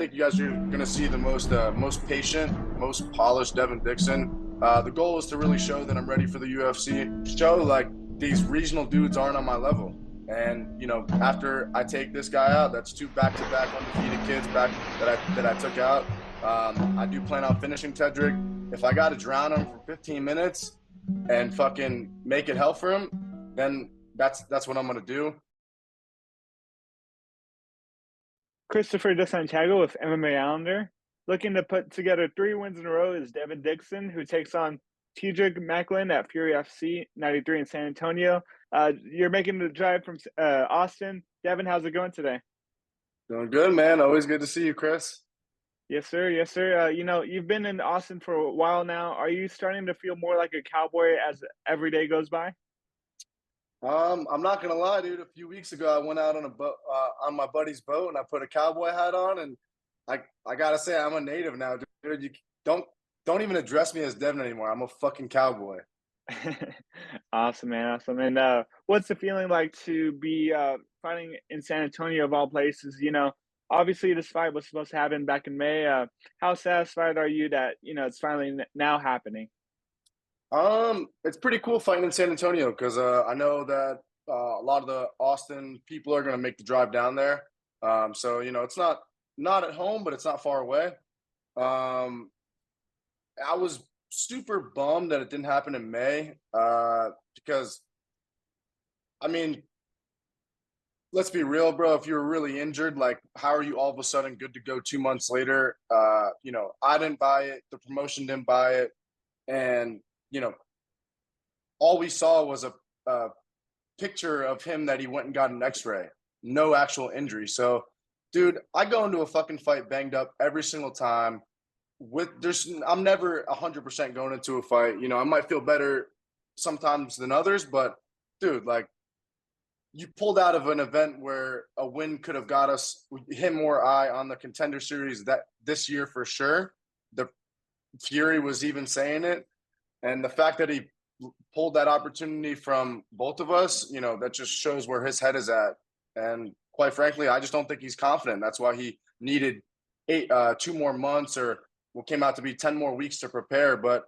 think you guys are going to see the most patient, most polished Devin Dixon. The goal is to really show that I'm ready for the UFC. Show like these regional dudes aren't on my level. And after I take this guy out, that's two back-to-back undefeated kids back that I took out. I do plan on finishing Tedrick. If I got to drown him for 15 minutes and fucking make it hell for him, then that's what I'm gonna do. Christopher De Santiago with MMA Islander. Looking to put together 3 wins in a row is Devin Dixon, who takes on Tedrick Macklin at Fury FC 93 in San Antonio. You're making the drive from Austin. Devin, how's it going today? Doing good, man. Always good to see you, Chris. Yes, sir. Yes, sir. You've been in Austin for a while now. Are you starting to feel more like a cowboy as every day goes by? I'm not gonna lie, dude. A few weeks ago, I went out on a boat on my buddy's boat, and I put a cowboy hat on, and I gotta say, I'm a native now, dude. You don't even address me as Devin anymore. I'm a fucking cowboy. Awesome, man. Awesome. And what's the feeling like to be fighting in San Antonio of all places? Obviously this fight was supposed to happen back in May. How satisfied are you that it's finally now happening? It's pretty cool fighting in San Antonio because I know that a lot of the Austin people are gonna make the drive down there. So it's not at home, but it's not far away. Um, I was super bummed that it didn't happen in May because I mean, let's be real, bro. If you were really injured, like, how are you all of a sudden good to go 2 months later? I didn't buy it. The promotion didn't buy it, and you know, all we saw was a picture of him that he went and got an X-ray. No actual injury. So, dude, I go into a fucking fight banged up every single time. I'm never 100% going into a fight. I might feel better sometimes than others, but dude, like, you pulled out of an event where a win could have got us, him or I, on the Contender Series that this year for sure. The Fury was even saying it, and the fact that he pulled that opportunity from both of us, that just shows where his head is at. And quite frankly, I just don't think he's confident. That's why he needed 2 more months, or what came out to be 10 more weeks to prepare. But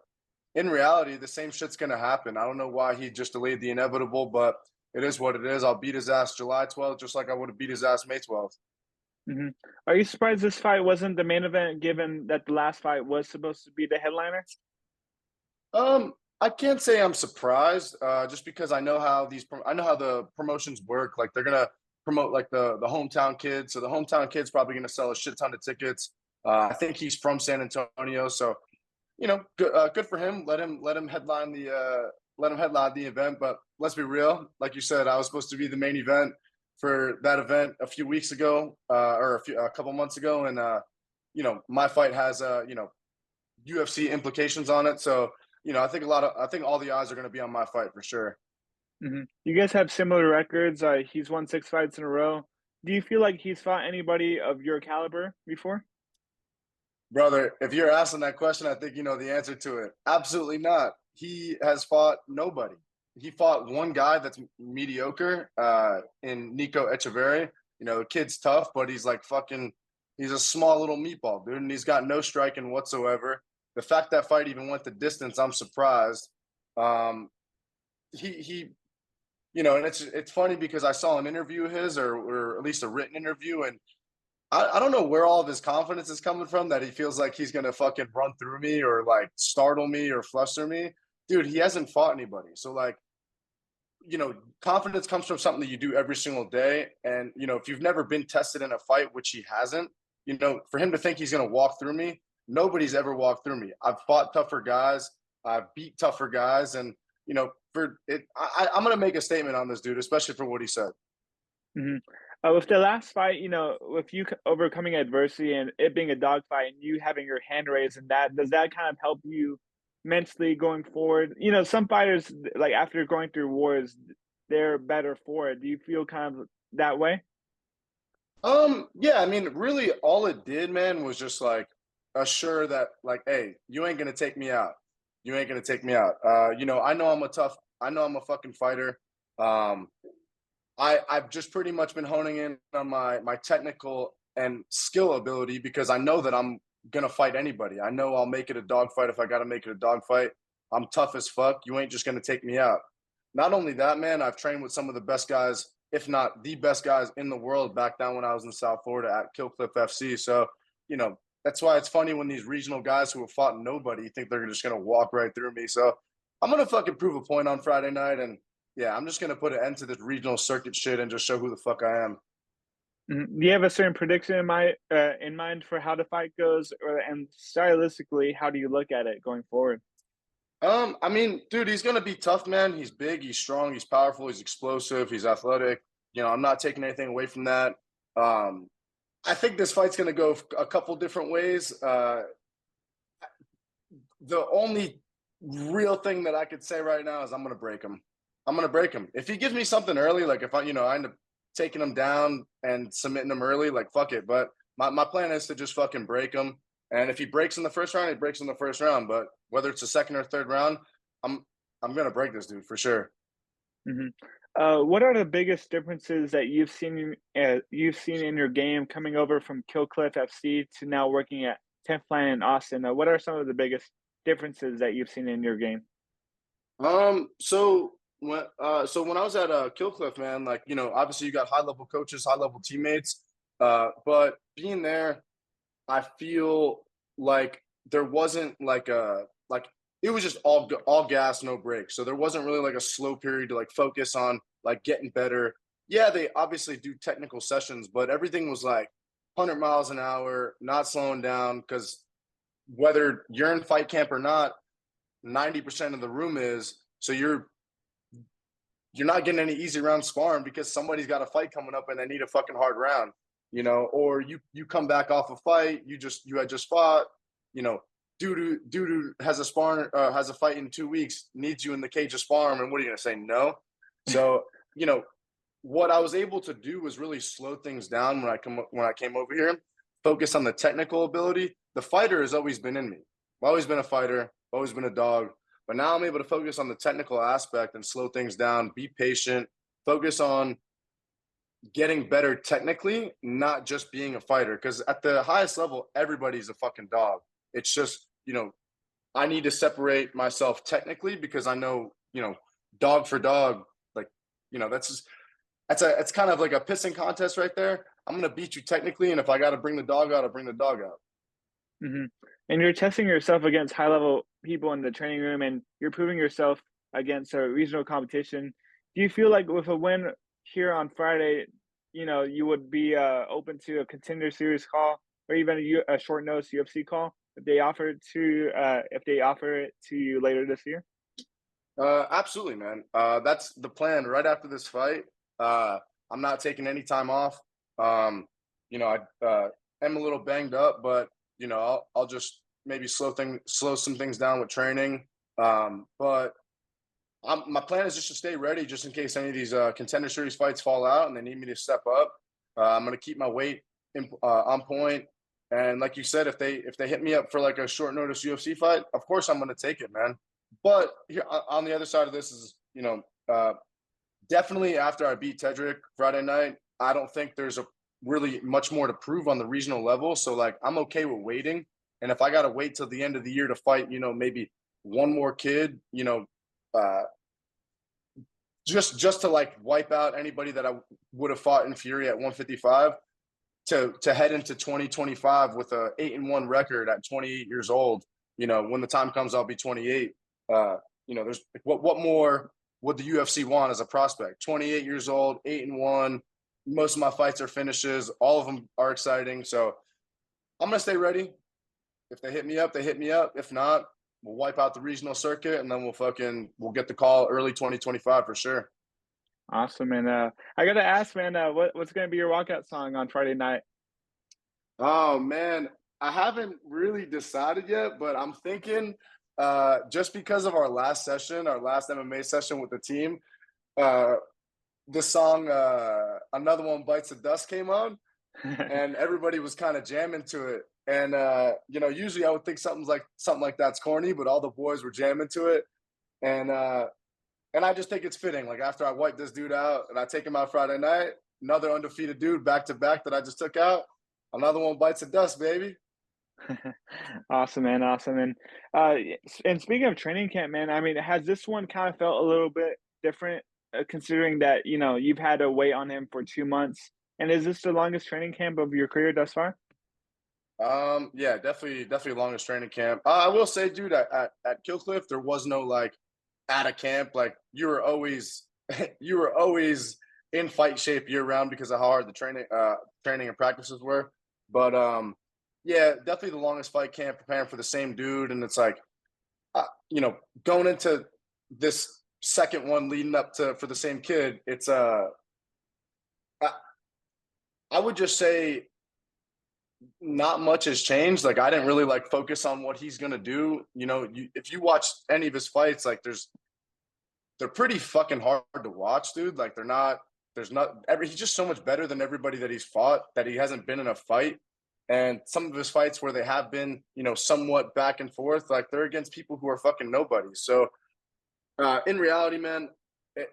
in reality, the same shit's going to happen. I don't know why he just delayed the inevitable, but it is what it is. I'll beat his ass July 12th, just like I would have beat his ass May 12th. Hmm. Are you surprised this fight wasn't the main event, given that the last fight was supposed to be the headliner? I can't say I'm surprised, just because I know how the promotions work. Like, they're gonna promote like the hometown kid, so the hometown kid's probably gonna sell a shit ton of tickets. I think he's from San Antonio, so good for him. Let him headline the event. But let's be real, like you said, I was supposed to be the main event for that event a few weeks ago, or a couple months ago, and my fight has UFC implications on it. So I think all the eyes are going to be on my fight for sure. You guys have similar records. He's won 6 fights in a row. Do you feel like he's fought anybody of your caliber before? Brother, if you're asking that question, I think you know the answer to it. Absolutely not. He has fought nobody. He fought one guy that's mediocre, in Nico Echeverry. The kid's tough, but he's like fucking, he's a small little meatball, dude, and he's got no striking whatsoever. The fact that fight even went the distance, I'm surprised. Um, he and it's funny because I saw an interview of his, or at least a written interview, and I don't know where all of his confidence is coming from, that he feels like he's gonna fucking run through me or like startle me or fluster me. Dude, he hasn't fought anybody. So, like, confidence comes from something that you do every single day. And if you've never been tested in a fight, which he hasn't, for him to think he's gonna walk through me, nobody's ever walked through me. I've fought tougher guys, I've beat tougher guys, and for it, I'm gonna make a statement on this dude, especially for what he said. Hmm. With the last fight, with you overcoming adversity and it being a dog fight and you having your hand raised, and that does that kind of help you mentally going forward? Some fighters, like after going through wars, they're better for it. Do you feel kind of that way? Yeah, I mean, really, all it did, man, was just like assure that, like, hey, you ain't gonna take me out. You ain't gonna take me out. I know I'm a fucking fighter. Um, I've just pretty much been honing in on my technical and skill ability because I know that I'm gonna fight anybody. I know I'll make it a dogfight if I gotta make it a dogfight. I'm tough as fuck. You ain't just gonna take me out. Not only that, man, I've trained with some of the best guys, if not the best guys in the world back down when I was in South Florida at Killcliff FC. So, you know, that's why it's funny when these regional guys who have fought nobody think they're just gonna walk right through me. So I'm gonna fucking prove a point on Friday night, and yeah, I'm just gonna put an end to this regional circuit shit and just show who the fuck I am. Do you have a certain prediction in mind for how the fight goes, or and stylistically, how do you look at it going forward? I mean, dude, he's gonna be tough, man. He's big, he's strong, he's powerful, he's explosive, he's athletic. You know, I'm not taking anything away from that. Um, I think this fight's gonna go a couple different ways. The only real thing that I could say right now is I'm gonna break him. I'm gonna break him. If he gives me something early, like if I end up taking him down and submitting him early, like fuck it. But my plan is to just fucking break him. And if he breaks in the first round, he breaks in the first round. But whether it's the second or third round, I'm I'm gonna break this dude for sure. hmm what are the biggest differences that you've seen in your game coming over from Killcliff FC to now working at 10th Line in Austin? What are some of the biggest differences that you've seen in your game? So when I was at Killcliff, man, like obviously you got high level coaches, high level teammates. But being there, I feel like there wasn't like a like it was just all gas, no brakes. So there wasn't really like a slow period to like focus on like getting better. Yeah, they obviously do technical sessions, but everything was like 100 miles an hour, not slowing down because whether you're in fight camp or not, 90% of the room is. So you're not getting any easy round sparring because somebody's got a fight coming up and they need a fucking hard round, or you come back off a fight, you had just fought, you know, doo has has a fight in 2 weeks, needs you in the cage of sparring, and what are you gonna say? No. So, you know, what I was able to do was really slow things down when I came over here, focus on the technical ability. The fighter has always been in me. I've always been a fighter, always been a dog. But now I'm able to focus on the technical aspect and slow things down, be patient, focus on getting better technically, not just being a fighter. Because at the highest level, everybody's a fucking dog. It's just, I need to separate myself technically because I know, dog for dog, like, that's just, it's kind of like a pissing contest right there. I'm gonna beat you technically, and if I got to bring the dog out, I'll bring the dog out. hmm And you're testing yourself against high level people in the training room, and you're proving yourself against a regional competition. Do you feel like with a win here on Friday, you would be open to a contender series call or even a short notice UFC call if they offer it to you later this year? Absolutely, man. That's the plan. Right after this fight, I'm not taking any time off. Um, I am a little banged up, but I'll just maybe slow some things down with training. But my plan is just to stay ready, just in case any of these contender series fights fall out and they need me to step up. I'm gonna keep my weight on point. And like you said, if they hit me up for like a short notice UFC fight, of course I'm gonna take it, man. But here on the other side of this is, definitely after I beat Tedrick Friday night, I don't think there's a really much more to prove on the regional level. So like I'm okay with waiting. And if I gotta wait till the end of the year to fight, maybe one more kid, uh, just to like wipe out anybody that I would have fought in Fury at 155 to head into 2025 with a 8-1 record at 28 years old. When the time comes, I'll be 28. There's what more would the UFC want as a prospect? 28 years old, 8-1. Most of my fights are finishes. All of them are exciting. So I'm gonna stay ready. If they hit me up, they hit me up. If not, we'll wipe out the regional circuit and then we'll get the call early 2025 for sure. Awesome, and I gotta ask, man, what's gonna be your walkout song on Friday night? Oh man, I haven't really decided yet, but I'm thinking just because of our last session, our last MMA session with the team, uh, the song "Another One Bites the Dust" came on, and everybody was kind of jamming to it. And usually I would think something like that's corny, but all the boys were jamming to it, and uh, and I just think it's fitting. Like after I wipe this dude out and I take him out Friday night, another undefeated dude back to back that I just took out. Another one bites the dust, baby. Awesome, man, awesome, and speaking of training camp, man, I mean, has this one kinda felt a little bit different, considering that, you've had to wait on him for 2 months, and is this the longest training camp of your career thus far? Yeah, definitely longest training camp. I will say, dude, at Killcliff, there was no like at a camp. Like you were always you were always in fight shape year round because of how hard the training and practices were. But yeah, definitely the longest fight camp preparing for the same dude, and it's like you know, going into this second one leading up to for the same kid, it's I, I would just say not much has changed. Like I didn't really like focus on what he's gonna do. You know, if you watch any of his fights, like they're pretty fucking hard to watch, dude. Like they're not. There's not every. He's just so much better than everybody that he's fought. That he hasn't been in a fight, and some of his fights where they have been, somewhat back and forth, like they're against people who are fucking nobodies. So in reality, man,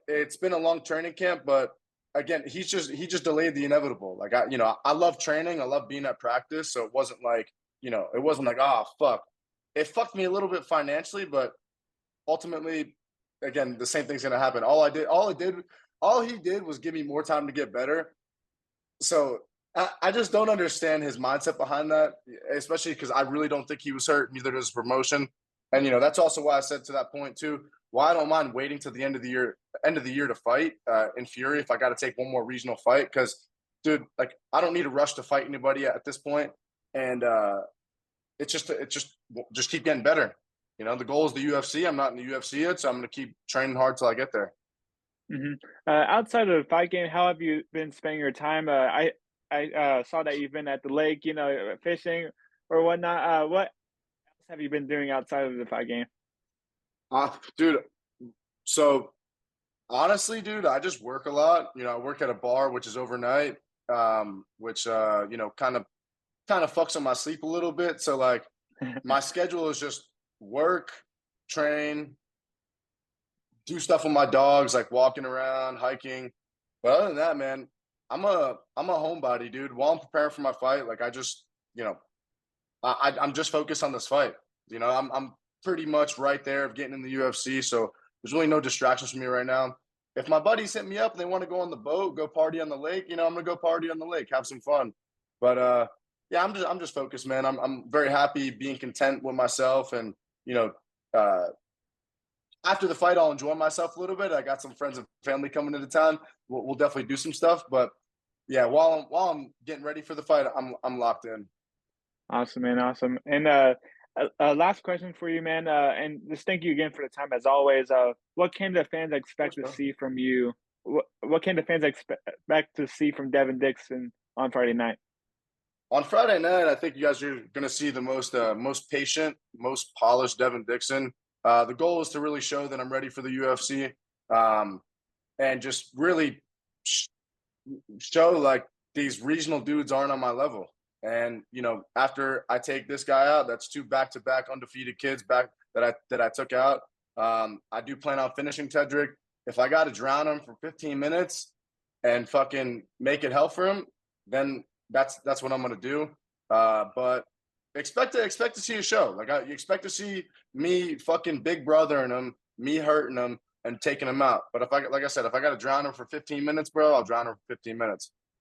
it's been a long training camp, but again, he just delayed the inevitable. Like I love training, I love being at practice, so it wasn't like oh fuck, it fucked me a little bit financially, but ultimately, again, the same thing's gonna happen. All he did was give me more time to get better. So I just don't understand his mindset behind that, especially because I really don't think he was hurt. Neither does promotion, and that's also why I said to that point too. Why I don't mind waiting till the end of the year to fight in Fury if I got to take one more regional fight because, dude, like I don't need a rush to fight anybody at this point, and it's just keep getting better. The goal is the UFC. I'm not in the UFC yet, so I'm gonna keep training hard till I get there. Mhm. Outside of the fight game, how have you been spending your time? I saw that you've been at the lake, fishing or whatnot. What else have you been doing outside of the fight game? Dude. So honestly, dude, I just work a lot. I work at a bar, which is overnight, which kind of fucks on my sleep a little bit. So like my schedule is just work, train, do stuff with my dogs, like walking around, hiking. But other than that, man, I'm a homebody, dude. While I'm preparing for my fight, like I just, I'm just focused on this fight. I'm pretty much right there of getting in the UFC. So there's really no distractions for me right now. If my buddies hit me up and they want to go on the boat, go party on the lake, I'm gonna go party on the lake, have some fun. But yeah, I'm just focused, man. I'm very happy being content with myself, and you know, uh, after the fight, I'll enjoy myself a little bit. I got some friends and family coming into town. We'll definitely do some stuff, but yeah, while I'm getting ready for the fight, I'm locked in. Awesome, man. Awesome. And last question for you, man. And just thank you again for the time as always. What can the fans Of expect course, to bro. see from you? What can the fans expect to see from Devin Dixon on Friday night? On Friday night, I think you guys are going to see the most patient, most polished Devin Dixon. The goal is to really show that I'm ready for the UFC, um, and just really sh- show like these regional dudes aren't on my level. And after I take this guy out, that's two back-to-back undefeated kids back that I took out. I do plan on finishing Tedrick. If I got to drown him for 15 minutes and fucking make it hell for him, then that's what I'm gonna do. But expect to see a show. You expect to see me fucking big brother and him, me hurting him and taking him out. But if I like I said, if I got to drown him for 15 minutes, bro, I'll drown him for 15 minutes.